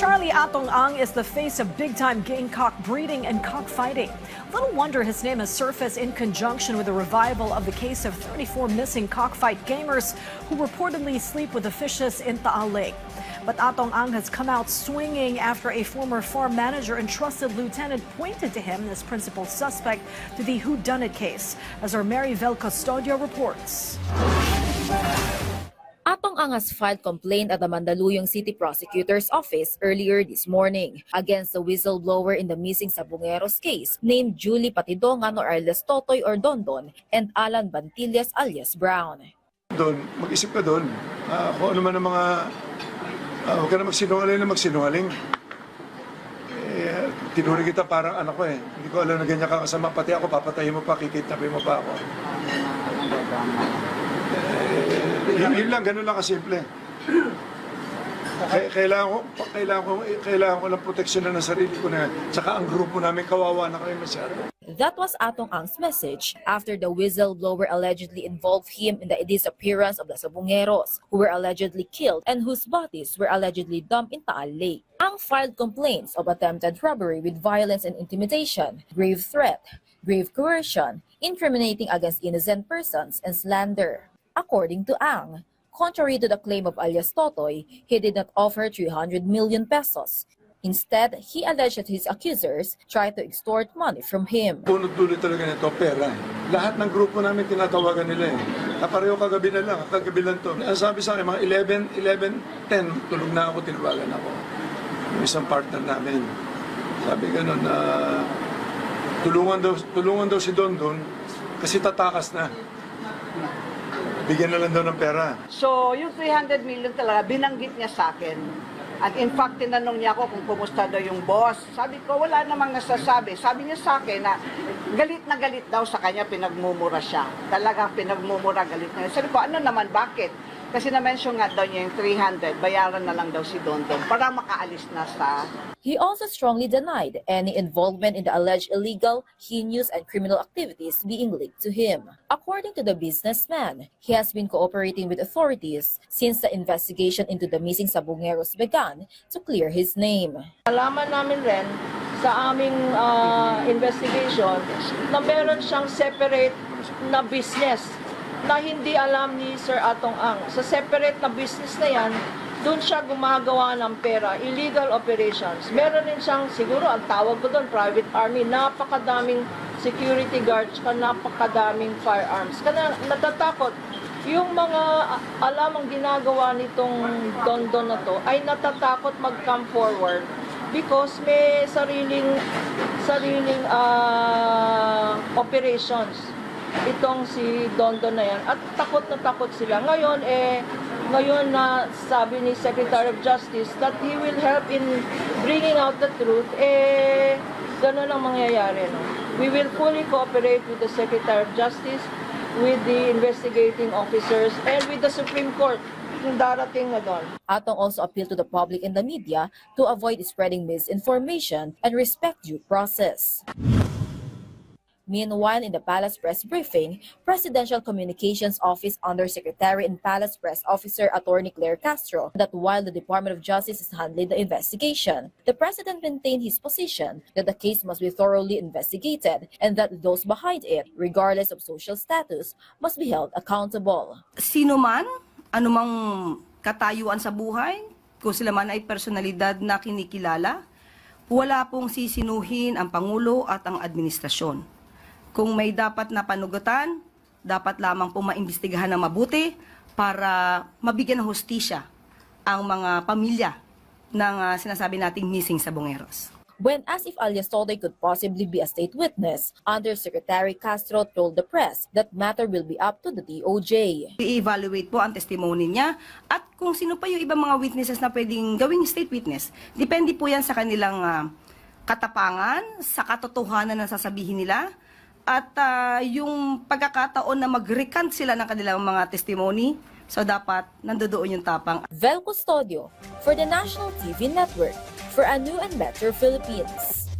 Charlie Atong Ang is the face of big-time gamecock breeding and cockfighting. Little wonder his name has surfaced in conjunction with the revival of the case of 34 missing cockfight gamers who reportedly sleep with the fishes in Taal Lake. But Atong Ang has come out swinging after a former farm manager and trusted lieutenant pointed to him as principal suspect to the whodunit case, as our Maryvel Custodio reports. Atong Ang has filed complaint at the Mandaluyong City Prosecutor's Office earlier this morning against the whistleblower in the missing Sabongeros case named Julie Patidongan or alias Totoy or Dondon and Alan Bantillas alias Brown. Doon, mag-isip ka doon. Kung ano man ang mga... huwag ka na magsinungaling. Tinuri kita parang anak ko eh. Hindi ko alam na ganyan ka kasama. Pati ako, papatayin mo pa, kikidnapin mo pa ako. Yun lang, ganun lang kasimple. Kailangan ko ng proteksyon na ng sarili ko na. Tsaka ang grupo namin kawawa na kami masyado. That was Atong Ang's message after the whistleblower allegedly involved him in the disappearance of the Sabongeros, who were allegedly killed and whose bodies were allegedly dumped in Taal Lake. Ang filed complaints of attempted robbery with violence and intimidation, grave threat, grave coercion, incriminating against innocent persons, and slander. According to Ang, contrary to the claim of alias Totoy, he did not offer 300 million pesos. Instead, he alleged that his accusers tried to extort money from him. Punot-dulo talaga nito, pera. Lahat ng grupo namin tinatawagan nila eh. Pareho kagabi lang to. Ang sabi sa akin, mga 11, 10, tulog na ako, tinawagan ako. Yung isang partner namin. Sabi ganun na tulungan daw si Dondon kasi tatakas na. Bigyan na lang daw ng pera. So, yung 300 million talaga, binanggit niya sa akin. At in fact, tinanong niya ako kung kumusta daw yung boss. Sabi ko, wala namang nasasabi. Sabi niya sa akin na galit daw sa kanya, pinagmumura siya. Talagang pinagmumura, galit na. Sabi ko, ano naman, bakit? Kasi na-mention nga daw niya yung 300, bayaran na lang daw si Dondon para makaalis na sa... He also strongly denied any involvement in the alleged illegal, heinous, and criminal activities being linked to him. According to the businessman, he has been cooperating with authorities since the investigation into the missing Sabongeros began to clear his name. Alaman namin rin sa aming investigation na meron siyang separate na business na hindi alam ni Sir Atong Ang. Sa separate na business na yan, doon siya gumagawa ng pera, illegal operations. Meron din siyang, siguro ang tawag ko doon, private army, napakadaming security guards, napakadaming firearms. Kaya natatakot. Yung mga alam ang ginagawa nitong Dondon na to, ay natatakot mag-come forward because may sariling operations itong si Dondon na yan. At takot na takot sila. Ngayon na sabi ni Secretary of Justice that he will help in bringing out the truth, gano'n ang mangyayari. No? We will fully cooperate with the Secretary of Justice, with the investigating officers, and with the Supreme Court yung darating na doon. Atong also appealed to the public and the media to avoid spreading misinformation and respect due process. Meanwhile, in the Palace Press Briefing, Presidential Communications Office Undersecretary and Palace Press Officer Attorney Claire Castro that while the Department of Justice is handling the investigation, the President maintained his position that the case must be thoroughly investigated and that those behind it, regardless of social status, must be held accountable. Sino man, anumang katayuan sa buhay, kung sila man ay personalidad na kinikilala, wala pong sisinuhin ang Pangulo at ang administrasyon. Kung may dapat na panugatan, dapat lamang pong maimbestigahan ng mabuti para mabigyan ng hustisya ang mga pamilya ng sinasabi nating missing Sabongeros. When asked if alias Totoy could possibly be a state witness, Undersecretary Castro told the press that matter will be up to the DOJ. I-evaluate po ang testimony niya at kung sino pa yung ibang mga witnesses na pwedeng gawing state witness. Depende po yan sa kanilang katapangan, sa katotohanan na sasabihin nila, at yung pagkakataon na mag-recant sila ng kanilang mga testimony, so dapat nandoon yung tapang. Vel Custodio for the National TV Network for a new and better Philippines.